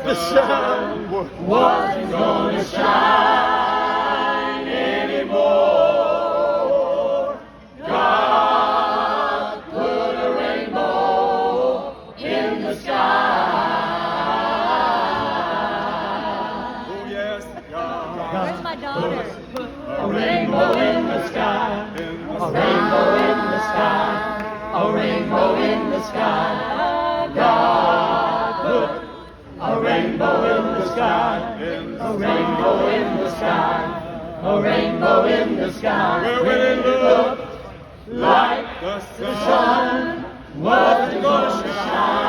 the sun wasn't gonna shine anymore. God put a rainbow in the sky. Oh yes, God. Where's my daughter? A rainbow in the sky. A rainbow in the sky. A rainbow in the sky. God put a rainbow in the sky. A rainbow in the sky. A rainbow in the sky. When it looked Like the the sun wasn't gonna shine.